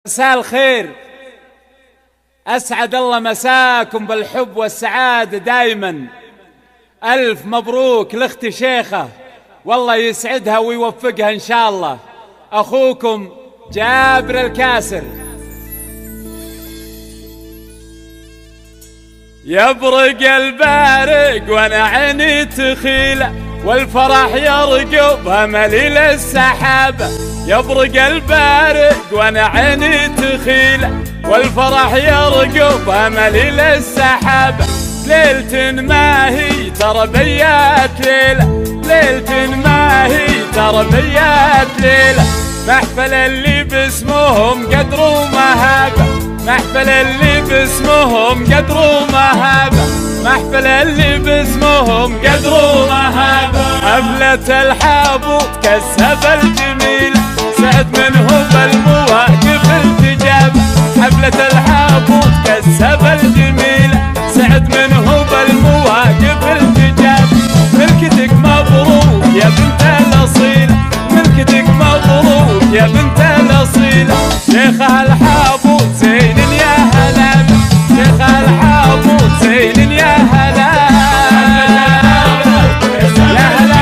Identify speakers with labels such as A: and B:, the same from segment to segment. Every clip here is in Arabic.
A: مساء الخير، أسعد الله مساكم بالحب والسعادة دايما. ألف مبروك لأختي شيخة، والله يسعدها ويوفقها إن شاء الله. أخوكم جابر الكاسر. يبرق البارق وانا عيني تخيله، والفرح يرقب مليل السحابه. يبرق البارق وانا عيني تخيله، والفرح يرقب مليل السحابه. ليلة ما هي ترى بيات ليله، ليلة ما هي ترى بيات ليله. محفل اللي باسمهم قدر ومهابه، محفل اللي باسمهم قدر ومهابه، محفل اللي باسمهم قدر ومهابه. حفلة الحابوط كسب الجميل، سعد منه بالمواقف التجابه. حفلة الحابوط كسب الجميل، سعد منه بالمواقف التجابه. ملكتك مبروك يا بنت الاصيله، ملكتك مبروك يا بنت الاصيله. شيخها الحابوط زين يا هلا، شيخها الحابوط زين يا هلا يا هلا.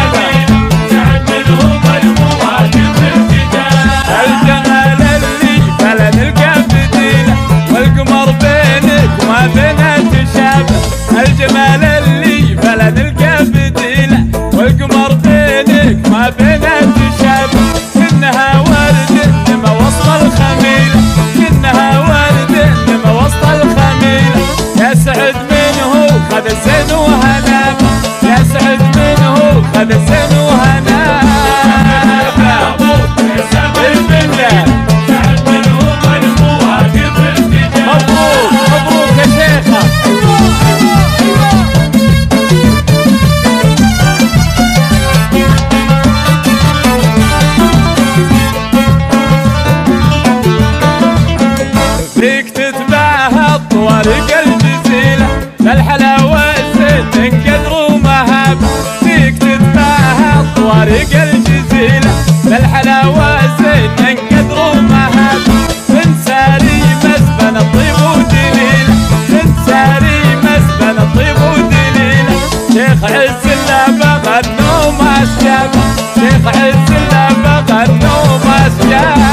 A: سعد منهم المواقف التجابه. الجمال اللي فلا نلقى بديله، والقمر بينك وما بينها تشابه. الجمال اللي فلا نلقى بديله، والقمر بينك ما بينها تشابه. كنها ورد انما وسط الخميله، كنها ورد انما وسط الخميله. يا سعد منه خذ الزين وهنابه، يا سعد منه خذ الزين وهنابه. مبروك مبروك يا شيخه. فيك تتباهى الطوارق الجزيلة، للحلاوة الزين قدر ومهابة. فيك تتباهى الطوارق الجزيلة، للحلاوة الزين قدر ومهابة. من ساري مسبن الطيب ودليلة، من ساري مسبن الطيب ودليلة. شيخ عز الله بغى النوم أسجابه، شيخ عز الله بغى النوم أسجابه.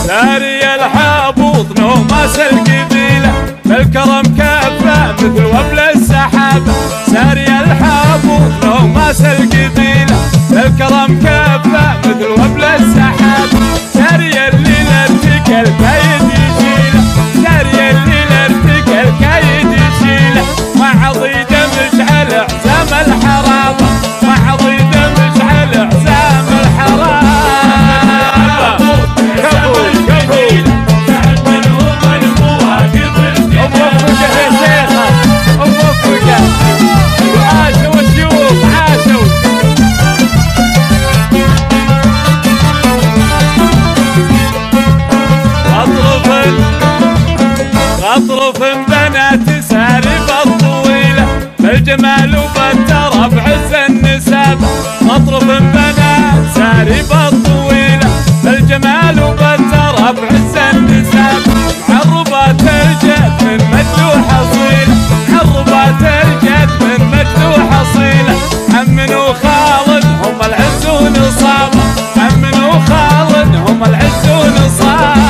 A: ساري الحابوط نوماس القبيلة، بالكرم كفة مثل وبل السحابة. ساري الحابوط نوماس القبيلة، بالكرم كفة مثل وبل السحابة. ساري الليلة ارتكى الكايد يشيله، ساري الليلة ارتكى الكايد يشيله. مع ضيده مشعل عزام الحرابة، مع ضيده مشعل عزام الحرابة. أطرف بنات سارب الطويلة، بالجمال وبالترى بعز النسابة. أطرف بنات سارب الطويلة، بالجمال وبالترى بعز النسابة. عربات الجد من مجد وحصيلة، عربات الجد من مجد وحصيلة. عمن وخالد هم العز ونصابة، عمن وخالد هم العز ونصابة.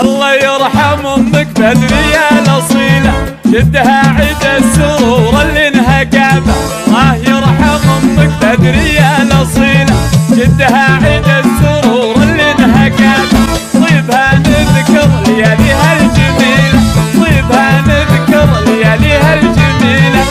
A: الله يرحم امك بدري يا الاصيله، جدها عيد السرور اللي انهقابه. الله يرحم امك بدري يا الاصيله، جدها عيد السرور اللي انهقابه. طيبها نذكر لياليها الجميله، طيبها نذكر لياليها الجميله.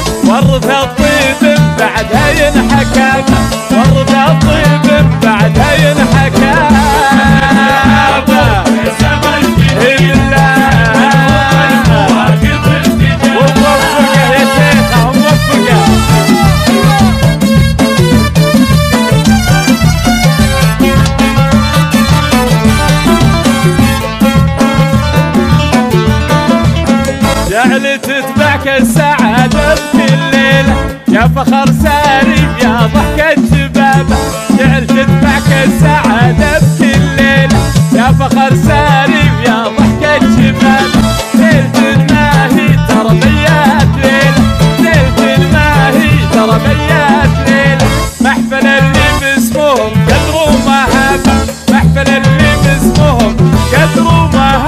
A: تدفعك السعادة بكل ليلة، يا فخر ساري يا ضحكة شبابه، جعل تدفعك السعادة بكل ليلة، يا فخر ساري يا ضحكة شبابه. ليلة الماهي ترى بيات ليلة، ليلة الماهي ترى بيات ليلة، محفل اللي باسمهم قدر ومهابة، محفل اللي باسمهم قدر ومهابة.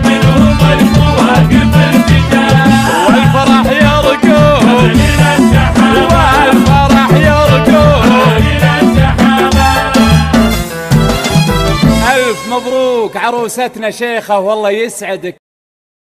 A: منهم المواقف الرجال والفرح يرقون، والفرح يرقون. ألف مبروك عروستنا شيخة والله يسعدك.